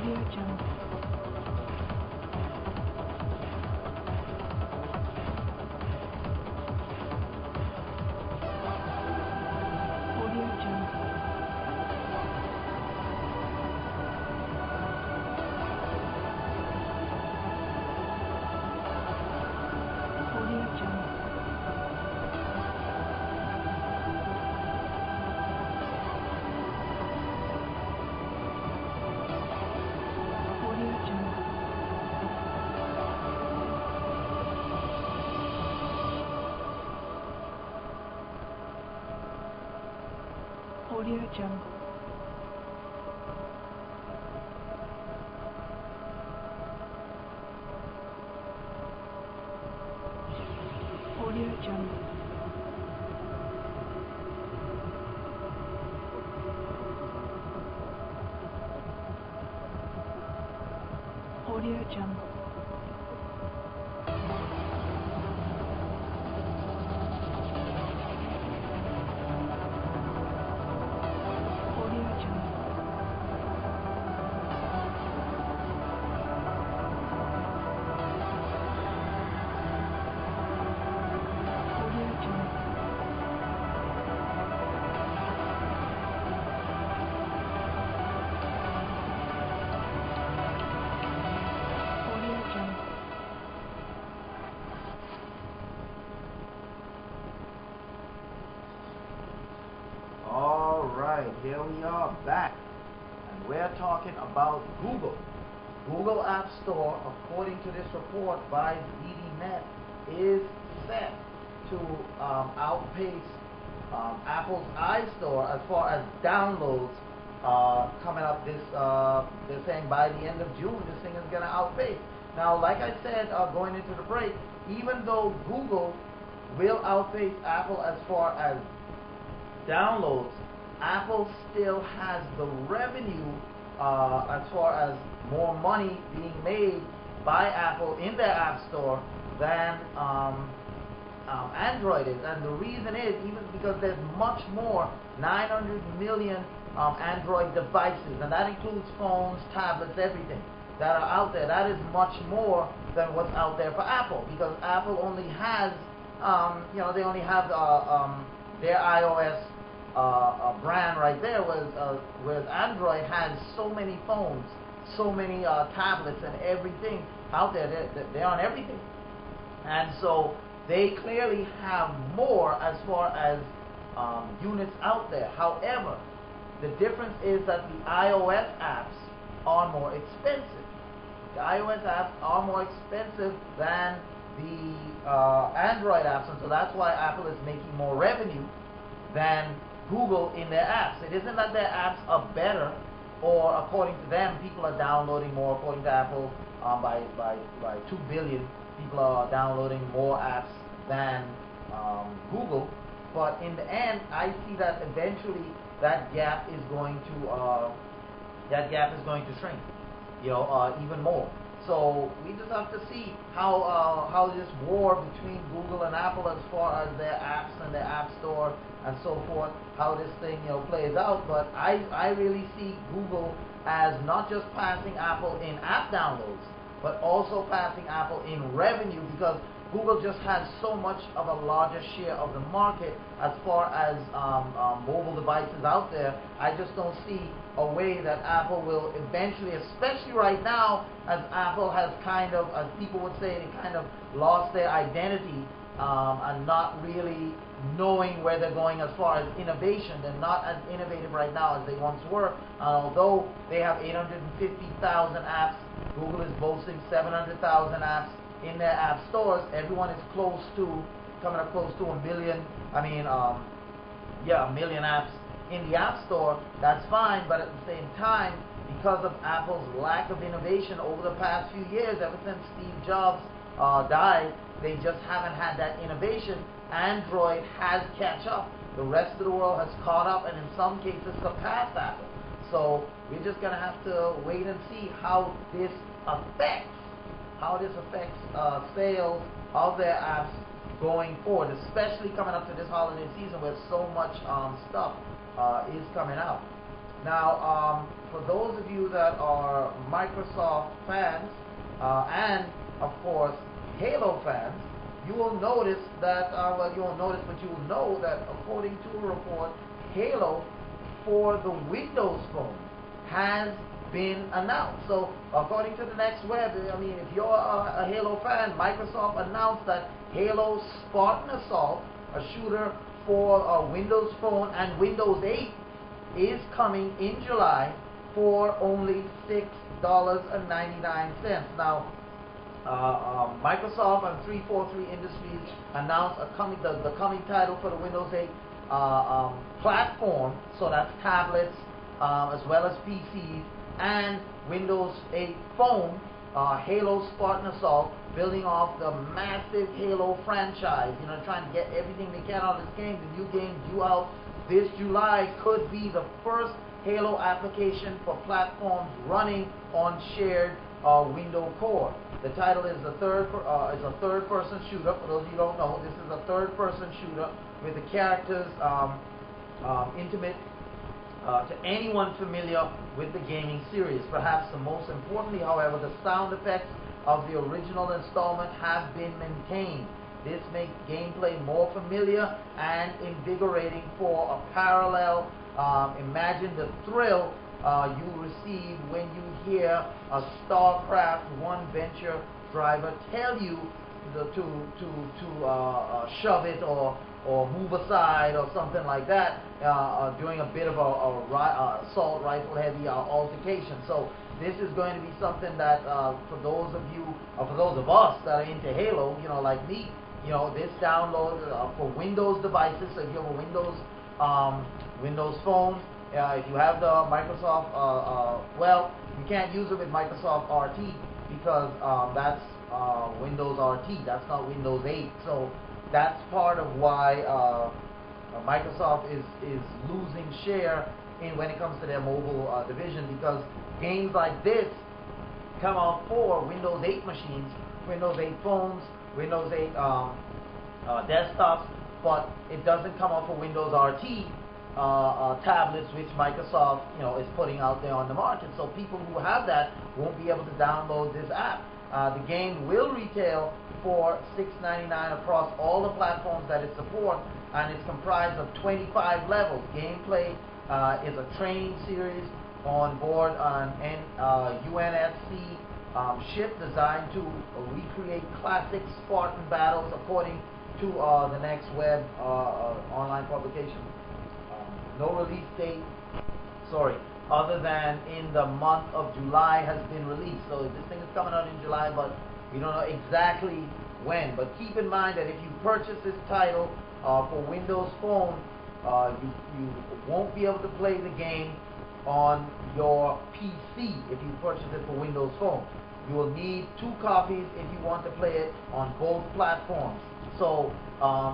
Audio Jungle. Audio Jungle. Audio Jungle. Here we are back, and we're talking about Google. Google App Store, according to this report by ZDNet, is set to outpace Apple's iStore as far as downloads coming up. They're saying by the end of June, this thing is going to outpace. Now, like I said, going into the break, even though Google will outpace Apple as far as downloads, Apple still has the revenue as far as more money being made by Apple in their App Store than Android is. And the reason is even because there's much more, 900 million Android devices, and that includes phones, tablets, everything that are out there. That is much more than what's out there for Apple, because Apple only has, they only have their iOS brand right there, whereas Android has so many phones, so many tablets and everything out there. They're on everything, and so they clearly have more as far as units out there. However, the difference is that the iOS apps are more expensive. The iOS apps are more expensive than the Android apps, and so that's why Apple is making more revenue than Google in their apps. It isn't that their apps are better, or according to them, people are downloading more. According to Apple, by 2 billion, people are downloading more apps than Google. But in the end, I see that eventually that gap is going to shrink, even more. So we just have to see how this war between Google and Apple, as far as their apps and their App Store and so forth, how this thing plays out. But I really see Google as not just passing Apple in app downloads, but also passing Apple in revenue, because Google just has so much of a larger share of the market as far as mobile devices out there. I just don't see a way that Apple will eventually, especially right now, as Apple has kind of, as people would say, they kind of lost their identity and not really knowing where they're going as far as innovation. They're not as innovative right now as they once were. Although they have 850,000 apps, Google is boasting 700,000 apps in their app stores. Everyone is coming up close to a million. A million apps in the App Store. That's fine, but at the same time, because of Apple's lack of innovation over the past few years, ever since Steve Jobs died, they just haven't had that innovation. Android has catch up. The rest of the world has caught up, and in some cases surpassed Apple. So we're just going to have to wait and see how this affects sales of their apps going forward, especially coming up to this holiday season where so much stuff is coming out. Now, for those of you that are Microsoft fans, and of course Halo fans, you will notice that, well, you won't notice, but you will know that according to a report, Halo for the Windows Phone has been announced. So according to the next web, I mean, if you're a Halo fan, Microsoft announced that Halo Spartan Assault, a shooter for Windows Phone and Windows 8, is coming in July for only $6.99. Now, Microsoft and 343 Industries announced the coming title for the Windows 8 platform, so that's tablets as well as PCs, and Windows 8 phone, Halo Spartan Assault, building off the massive Halo franchise, you know, trying to get everything they can out of this game. The new game due out this July could be the first Halo application for platforms running on shared window core. The title is a third-person shooter. For those of you who don't know, this is a third-person shooter with the characters intimate to anyone familiar with the gaming series. Perhaps the most importantly, however, the sound effects of the original installment have been maintained. This makes gameplay more familiar and invigorating for a parallel. Imagine the thrill you receive when you hear a StarCraft 1 venture driver tell you to shove it or move aside or something like that during a bit of a assault rifle heavy altercation. So this is going to be something that for those of you, or for those of us that are into Halo, you know, like me, you know, this download for Windows devices. So if you have a Windows phone, if you have the Microsoft, well, you can't use it with Microsoft RT because that's Windows RT. That's not Windows 8. So that's part of why Microsoft is losing share when it comes to their mobile division, because games like this come out for Windows 8 machines, Windows 8 phones, Windows 8 desktops, but it doesn't come out for Windows RT tablets, which Microsoft, you know, is putting out there on the market. So people who have that won't be able to download this app. The game will retail for $6.99 across all the platforms that it supports, and it's comprised of 25 levels. Gameplay is a training series on board an UNSC ship designed to recreate classic Spartan battles, according to the Next Web online publication. No release date, other than in the month of July has been released. So this thing is coming out in July, but we don't know exactly when. But keep in mind that if you purchase this title for Windows Phone, you won't be able to play the game on your PC if you purchase it for Windows Phone. You will need 2 copies if you want to play it on both platforms. So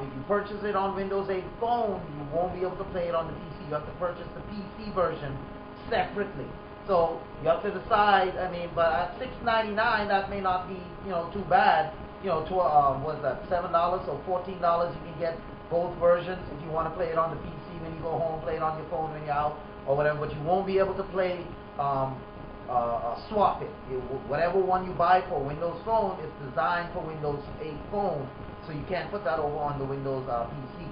if you purchase it on Windows 8 phone, you won't be able to play it on the PC. You have to purchase the PC version separately. So you have to decide. I mean, but at $6.99, that may not be, you know, too bad. You know, to what is that, $7 or $14? You can get both versions if you want to play it on the PC when you go home, play it on your phone when you're out or whatever. But you won't be able to play swap it. Whatever one you buy for Windows Phone is designed for Windows 8 phone, so you can't put that over on the Windows PC.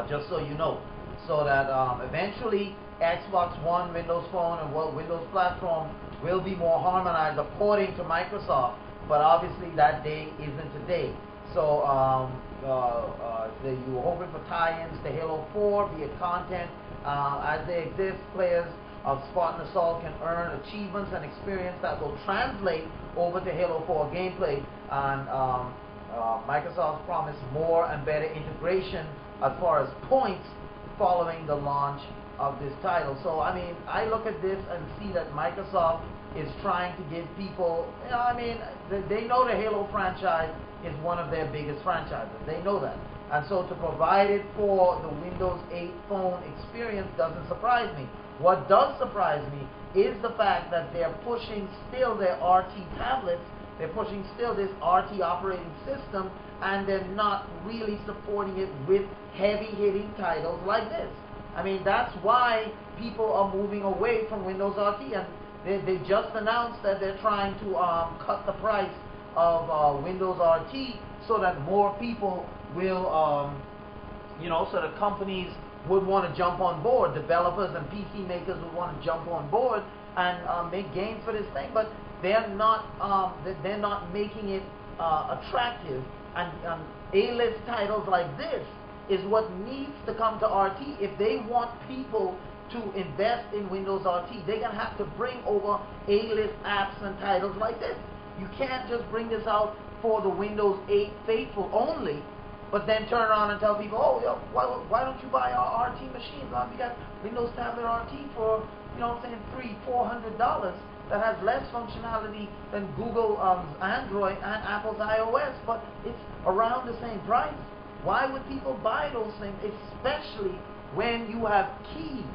Just so you know, so that eventually Xbox One, Windows Phone, and Windows platform will be more harmonized according to Microsoft. But obviously that day isn't today. So you were hoping for tie-ins to Halo 4 via content. As they exist, players of Spartan Assault can earn achievements and experience that will translate over to Halo 4 gameplay. And Microsoft promised more and better integration as far as points following the launch of this title. So I mean, I look at this and see that Microsoft is trying to give people, you know, I mean, they know the Halo franchise is one of their biggest franchises. They know that. And so to provide it for the Windows 8 phone experience doesn't surprise me. What does surprise me is the fact that they're pushing still their RT tablets, they're pushing still this RT operating system, and they're not really supporting it with heavy-hitting titles like this. I mean, that's why people are moving away from Windows RT, and they just announced that they're trying to cut the price of Windows RT so that more people will, so that companies would want to jump on board. Developers and PC makers would want to jump on board and make gains for this thing, but they're not making it attractive. And A-list titles like this is what needs to come to RT. If they want people to invest in Windows RT, they're going to have to bring over A-list apps and titles like this. You can't just bring this out for the Windows 8 faithful only, but then turn around and tell people, oh, yo, why don't you buy our RT machines? We got Windows Tablet RT for, $300-400 that has less functionality than Google Android and Apple's iOS, but it's around the same price. Why would people buy those things, especially when you have key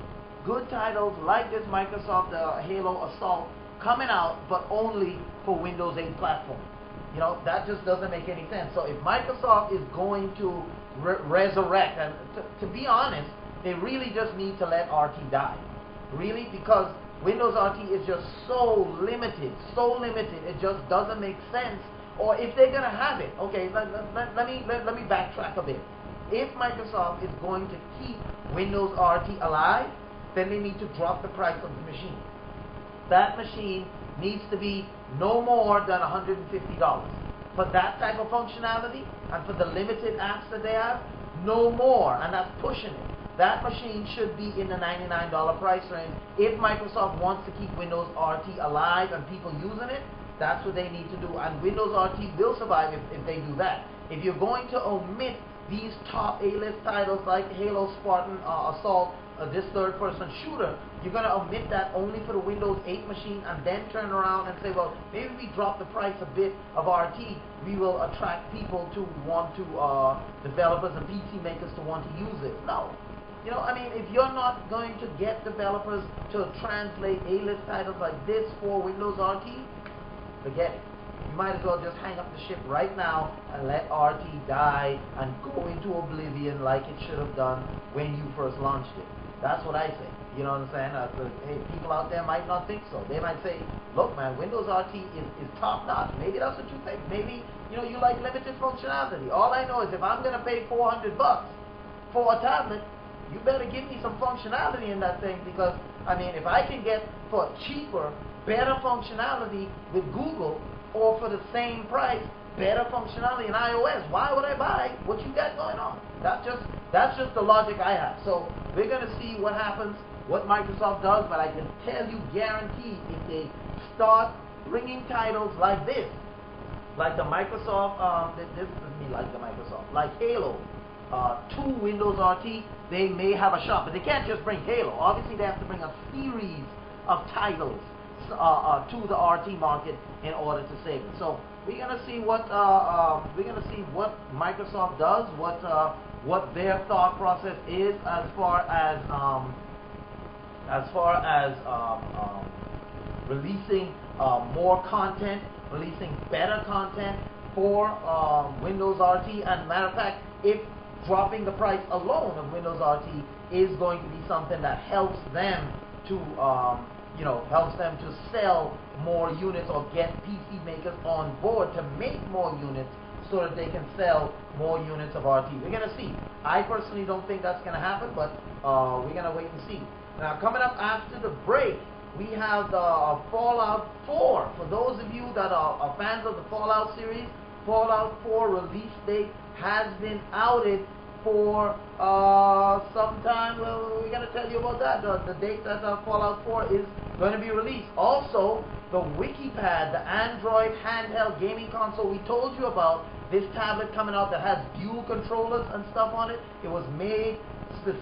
good titles like this Microsoft Halo Assault coming out, but only for Windows 8 platform? That just doesn't make any sense. So if Microsoft is going to resurrect, and to be honest, they really just need to let RT die. Really, because Windows RT is just so limited, it just doesn't make sense. Or if they're going to have it, okay, let me backtrack a bit. If Microsoft is going to keep Windows RT alive, then they need to drop the price of the machine. That machine needs to be no more than $150 for that type of functionality, and for the limited apps that they have, no more, and that's pushing it. That machine should be in the $99 price range. If Microsoft wants to keep Windows RT alive and people using it, that's what they need to do, and Windows RT will survive if they do that. If you're going to omit these top A-list titles like Halo, Spartan, Assault, this third-person shooter, you're going to omit that only for the Windows 8 machine, and then turn around and say, well, maybe we drop the price a bit of RT, we will attract people to want to, developers and PC makers to want to use it. No. If you're not going to get developers to translate A-list titles like this for Windows RT, forget it. You might as well just hang up the ship right now and let RT die and go into oblivion like it should have done when you first launched it. That's what I say. You know what I'm saying? Hey, people out there might not think so. They might say, look, man, Windows RT is top-notch. Maybe that's what you think. Maybe, you like limited functionality. All I know is if I'm going to pay $400 for a tablet, you better give me some functionality in that thing, because, if I can get for cheaper, better functionality with Google, or for the same price, better functionality in iOS, why would I buy what you got going on? That's just the logic I have. So we're going to see what happens, what Microsoft does, but I can tell you, guaranteed, if they start bringing titles like this, like the Microsoft, like Halo, to Windows RT, they may have a shot, but they can't just bring Halo. Obviously, they have to bring a series of titles to the RT market in order to save it. So we're gonna see what Microsoft does, what their thought process is as far as releasing more content, releasing better content for Windows RT. And matter of fact, if dropping the price alone of Windows RT is going to be something that helps them to sell more units, or get PC makers on board to make more units so that they can sell more units of RT. We're going to see. I personally don't think that's going to happen, but we're going to wait and see. Now, coming up after the break, we have the Fallout 4. For those of you that are fans of the Fallout series, Fallout 4 release date has been outed for some time. Well, we're going to tell you about that. The date that Fallout 4 is going to be released. Also, the WikiPad, the Android handheld gaming console we told you about, this tablet coming out that has dual controllers and stuff on it. It was made specifically